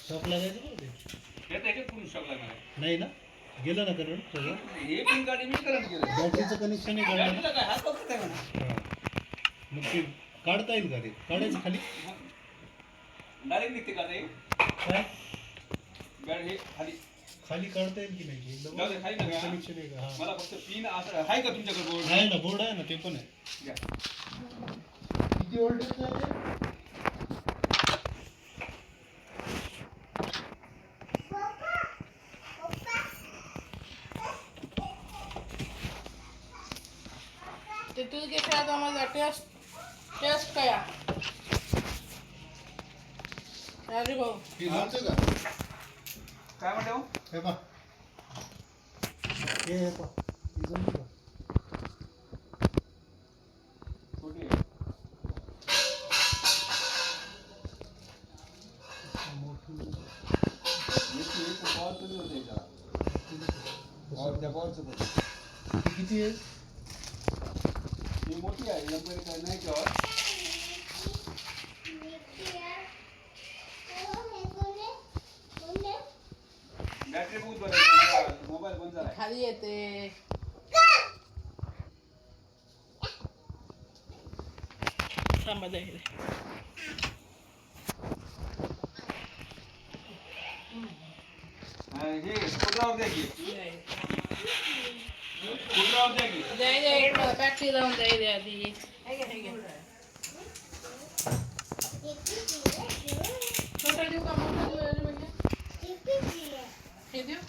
Shock लागायचं बरं ते. त्याच्यात पूर्ण शॉक लागणार नाही ना, गेलं ना करंट सगळं. हे पण गाडी मी करंट गेलं बॅटरीचं कनेक्शन आहे काढलं ना. काय हात पकडत आहे म्हणा. हां. मग ते काढता येईल का ते? काढायचं खाली डायरेक्ट निघते का ते काय बॅट हे खाली खाली काढता येईल की नाही? एकदम जाऊ दे, खाली नका. कनेक्शन आहे का? हां. मला फक्त पिन असं आहे का तुमच्याकडे बोर्ड आहे ना, बोर्ड आहे ना, ते पण आहे. घ्या. किती व्होल्टेज आहे? ते तू घेतला आता माझा टेस्ट कया अरे भाऊ ती घालते का? काय म्हणते हो हे पहा. हे पहा. ती जमली का? छोटी आहे मोठी. एक बॉल कधी होते त्याला बॉल त्या बॉलचं पण ती किती आहे? ही मोठी आहे एम्पेअर काय नाही किंवा बॅटरी बहुत बरं आहे. मोबाईल बंद झाला खाली येते थांबा दे हे कुठल्यावर द्या की कुठल्यावर द्या की बॅटरी लावून जाईल आधी छोटा देऊ का मोठा हे देऊ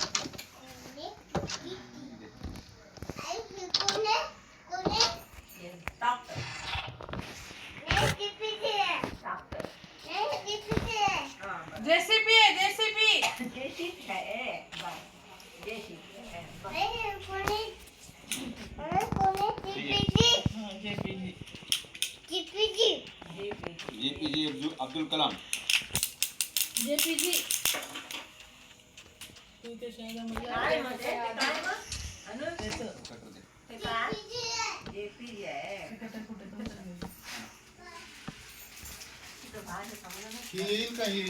जेसीपी आहे JCP JPJ Abdul Kalam JPG तू ते शाळेमध्ये ही येईल का? ही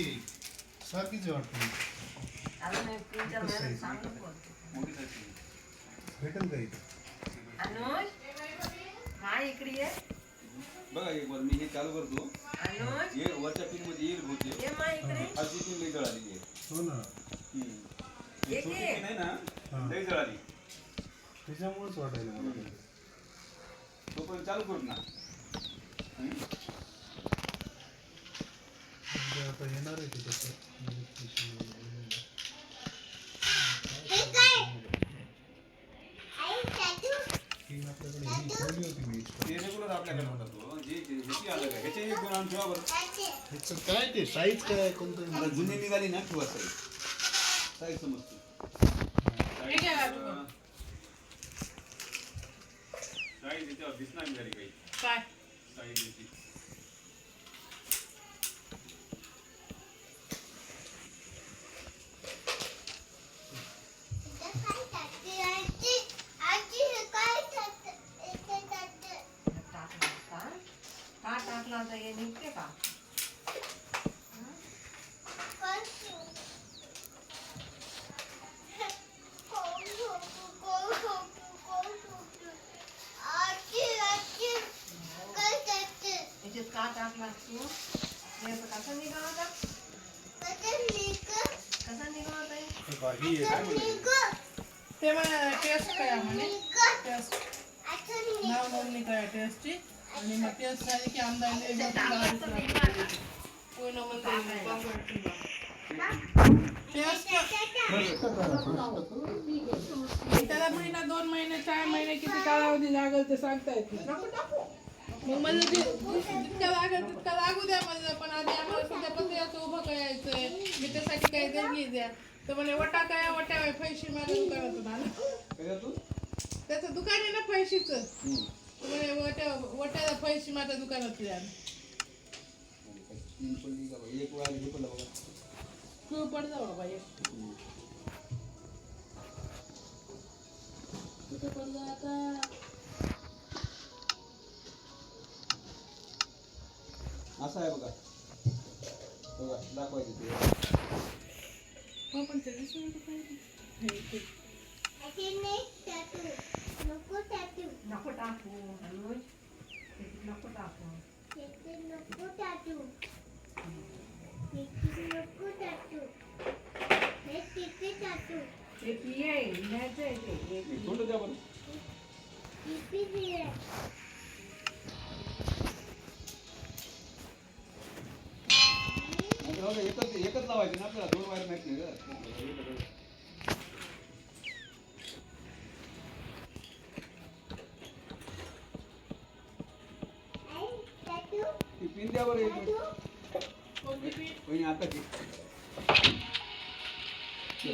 सारखीच वाटते. भेटेल का इथे? बघा एक वर मी हे चालू करतो हे वरच्या पिन मध्ये येईल होते अशी पिन लई जळालेली आहे हो ना, हे छोटी पिन आहे ना लई जळाली त्याच्यामुळेच वाटायला मला ते. तो पण चालू करू ना म्हणजे आता येणार आहे ते तसं. ती आपल्याकडे ही ठेवली होती मी. ते रेग्युलर आपल्याकडे होता तो जे ह्याची आलं का ह्याचे एक दोन आणून ठेवा बरं ह्याचं काय ते साईज काय कोणतं? आता जुनी निघाली ना ठेवा साईज साईज समजते साईज याच्यावर दिसणार निघाली काही काय साईज याची ते मला टेस्ट करा म्हणे टेस्ट नाव नोंदणी करा टेस्टची आणि मग टेस्ट झाली की आमदार पूर्ण त्याला महिना 2 महिने 4 महिने किती कालावधी लागेल ते सांगता येत नाही मग मला जितका लागेल तितका लागू द्या मला पण आधी आम्हाला सध्या पत्र्याचं उभं करायचंय मी त्यासाठी काही देणगी द्या तर म्हणे वटा काय वटा पैसे माझ्या दुकानातून आला त्याचं दुकान आहे ना पैशीचं म्हणे वट्याला पैसे माझ्या दुकानात द्या खूप पडतं बाबा कुठं पडलं आता असं आहे बघा बघा दाखवायचे ते हो पण ते दिसून येतं काय ते. हे ते. नको टाकू अनुज नको टाकू ते पिये लिहायचंय ते छोटं द्या बरं एकच लावायचे ना आपल्याला 2 वायर माहित नाही का ती पिन द्या बरं कोणती पीठ? कोणी आता की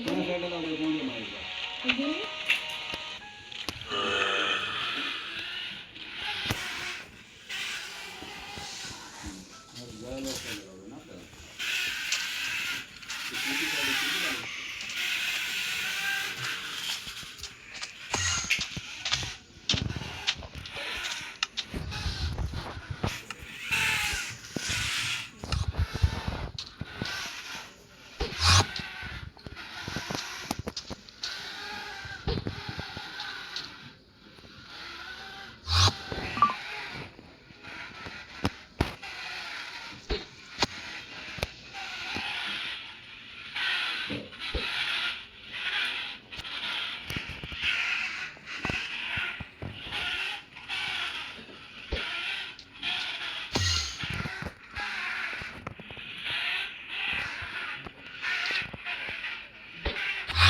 कोणा साईडला लावलं कोणी माहिती कुठे? जळायला लावलं ना आपल्याला ते किती साईड किती लावलं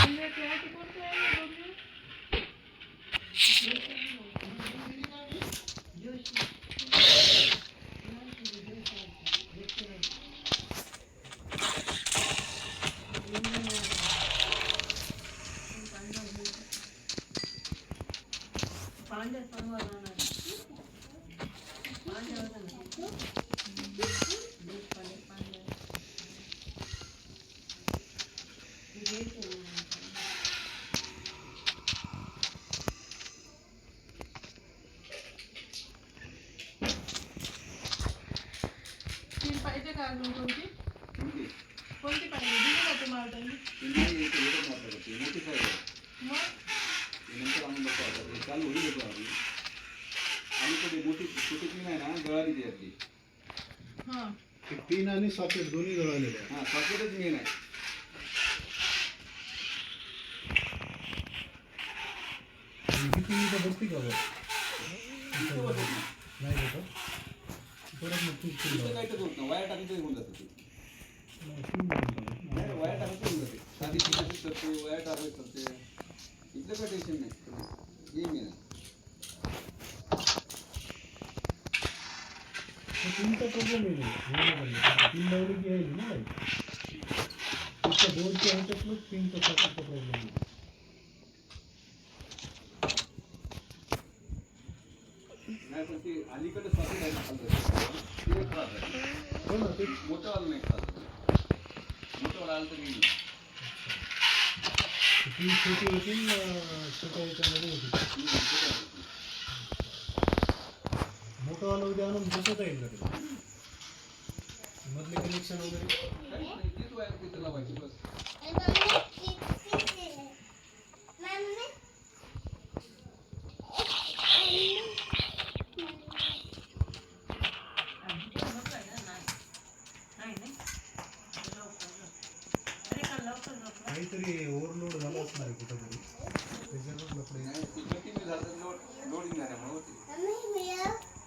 म्हणजे त्याची कोणती आहे दोन्ही? पीठ पाहिजे का अजून कोणती? कोणती कोणती पाहिजे? दिली का तुम्हाला त्यांनी? ती नाही येते येतच नाही आपल्याला ती मोठी साईड आहे मग? ते नंतर आणून बघतो आता ते चालू होईल येतो आणि कधी मोठी छोटी पिन आहे ना जळाली ती यातली हां. ते पिन आणि सॉकेट दोन्ही जळालेले आहे. हां सॉकेटच मेन आहे आणि ही पिन इथं बसती का बरं? इथं बसत नाही. नाही बसत. परत मग तूच पिन इथं लाव. काही तर होत नाही वायर टाकून तरी होऊन जातं ते नाही, पिन लावून नाही वायर टाकून होऊन जाते साधी पिनाचीच करते वायर टाकायची करते इथलं काही टेन्शन नाही हे मेन आहे पिनचा प्रॉब्लेम आहे पिन लावली की आहे ना तिथं बोर्डच्या ह्याच्यातलं पिनचा सॉकेटचा प्रॉब्लेम आहे. नाही पण ती अलीकडे सॉकेट आहे ना खालचं, ते खराब आहे हो ना ते मोठं आलं नाही खराब मोठं आलं तरी पिन छोटी होती न, छोट्या ह्याच्यामध्ये होती. मोठं वाला उद्या आणून बसवता येईल का ते? मधले कनेक्शन वगैरे तीच वायर तिथं लावायची बस काहीतरी ओव्हरलोड झाला असणार आहे कुठंतरी त्याच्यावर लफडे. नाही ती कंटिन्यू झालं तर लोडिंग झाल्यामुळे होते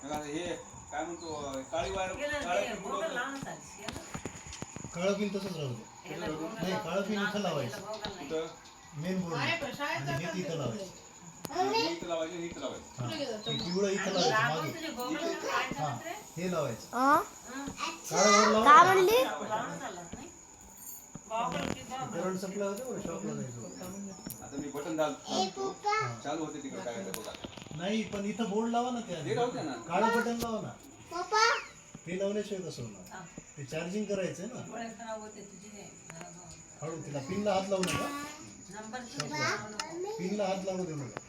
बघा हे काय म्हणतो काळी वायर काळ्या पुढं काळं पिन तसंच राहू दे. नाही काळं पिन इथं लावायचं कुठं मेन बोर्ड आहे पण शाळेत आणि हे जातात तिथं ते लावायचं. हे इथं लावायचं हे इथं लावायचं हां कुठे गेलं ते पिवळं इथं लावायचं मागे हां हे लावायचं काळं वर लावायचं. करंट संपला होता बरं शॉपला जायचं. आता मी बटन दाबतो चालू होते तिकडे काय बघा नाही पण इथं बोर्ड लावा ना हे त्या राहू द्या ना काळं बटन लावा ना ते लावल्याशिवाय कसं होणार ते चार्जिंग करायचंय ना हळू तिला पिनला हात लावू नका पिनला हात लावू देऊ नका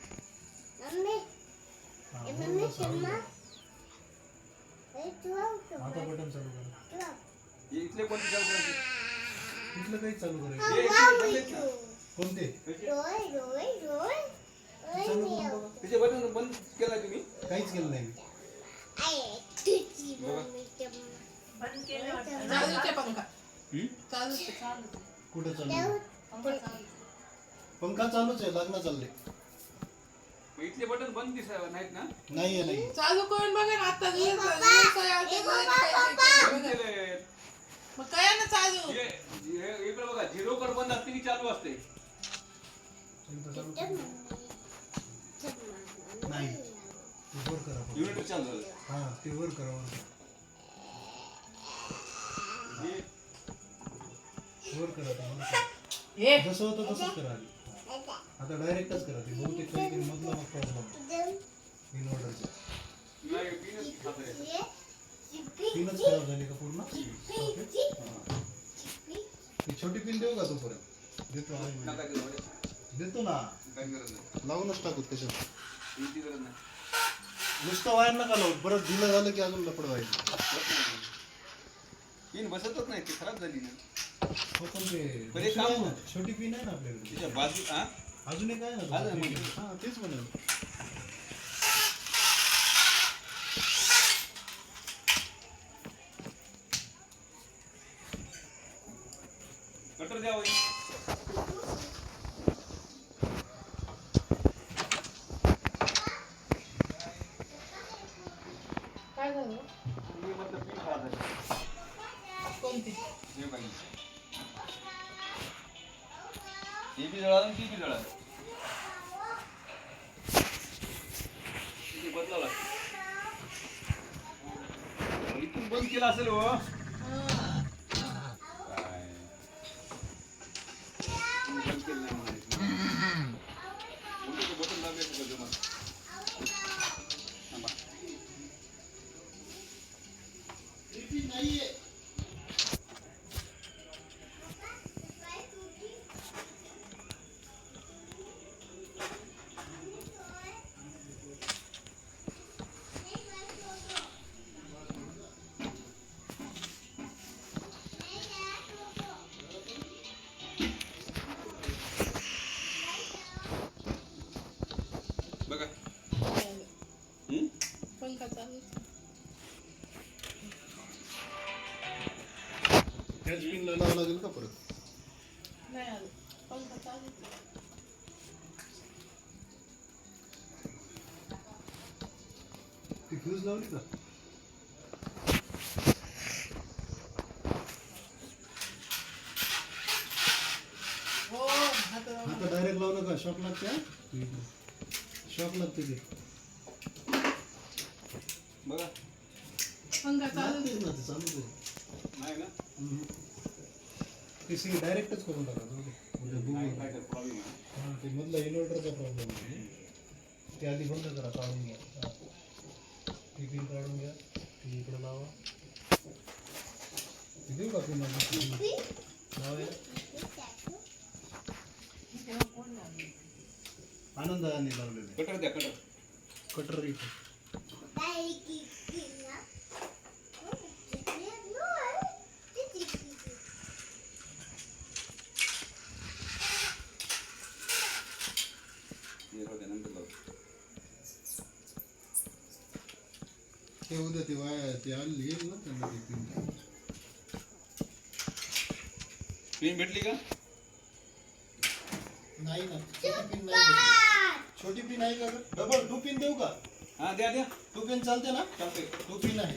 हां बोर्डला चालू करा. आता बटन चालू करा हे इथले कोणते चालू करायचे तिथलं काही चालू करायचं हे इथले बंद आहेत ना कोणते त्याचे चालू करून बघा त्याचे बटन बंद केला तुम्ही काहीच केलं नाही मी. बंद केलं वाटतं. चालूच आहे पंखा हम्म? चालूच आहे. कुठं चालू पंखा चालूच आहे लग्न चालले मग इथले बटन बंद दिसायला नाहीत ना नाही आहे नाही चालू करून बघा ना आता बंद केले मग काय ना चालू इकडे बघा झिरो कड बंद असते की चालू असते नाही ते वर करा फक्त. युनिट चालू झालं हा ते वर करा वर हे करा ते वर करा. हे जसं होतं तसंच करा आधी. आता डायरेक्टच करा ते बहुतेक काही मधला मग प्रॉब्लेम इन्व्हर्टरचा नाही तीनच खात आहे पिनच खराब झाली का पूर्ण ती छोटी पिन देऊ का तोपर्यंत देतो आम्ही. नका देऊ बरं. देतो ना काही गरज नाही लावूनच टाकू त्याच्यात तुमची गरज नाही नुसतं वायर नका लावू परत ढिलं झालं की अजून लपड व्हायचं पिन बसतच नाही ती खराब झाली ना हो पण ते पण एक दुसरी काम आहे ना, कर. छोटी पिन आहे ना आपल्याकडे तिच्या बाजू हा अजून एक आहे ना आहे ना, दुसरी म्हणजे. पिन. हा तेच म्हणेल कटर द्या होई काय झालं मी म्हटलं पिन खराब झाली कोणती हे काही हे बी जळालं आणि ती बी जळालं ते बदलावं लागतं इथून बंद केलं असेल हो काय तुम्ही बंद केलं नाही म्हणायचं. उलटं ते बटन दाबायचं का जमा? थांबा. बघा हम्म? पंखा चालूच आहे. ह्याच पिनला लावावं लागेल का परत नाही आलं पंखा चालूच आहे. ती फ्यूज लावली का हो आता आता डायरेक्ट लावू नका शॉक लागते शॉक लागते ते बघा पंखा चालूच लागतेच आहे. ना ते चालूच आहे नाही ना ते सगळी डायरेक्टच करून टाका जाऊ दे. उद्या बघू. नाही काय प्रॉब्लेम आहे हा ते मधला इन्व्हर्टरचा प्रॉब्लेम आहे ते आधी बंद करा काढून घ्या हा. ती पिन काढून घ्या ती इकडे लावा ती देऊ का पिन लावायला आनंदाने लावलेले कटर द्या कटर कटर इथे हे राहू द्या, नंतर लावू. ते उद्या ते वाया ते आली येईल ना त्यांना ते पिन पिन भेटली का नाही ना छोटी पिन नाही भेटली. छोटी पिन आहे का डबल टू पिन देऊ का हा द्या द्या टू पिन चालते ना चालतंय टू पिन आहे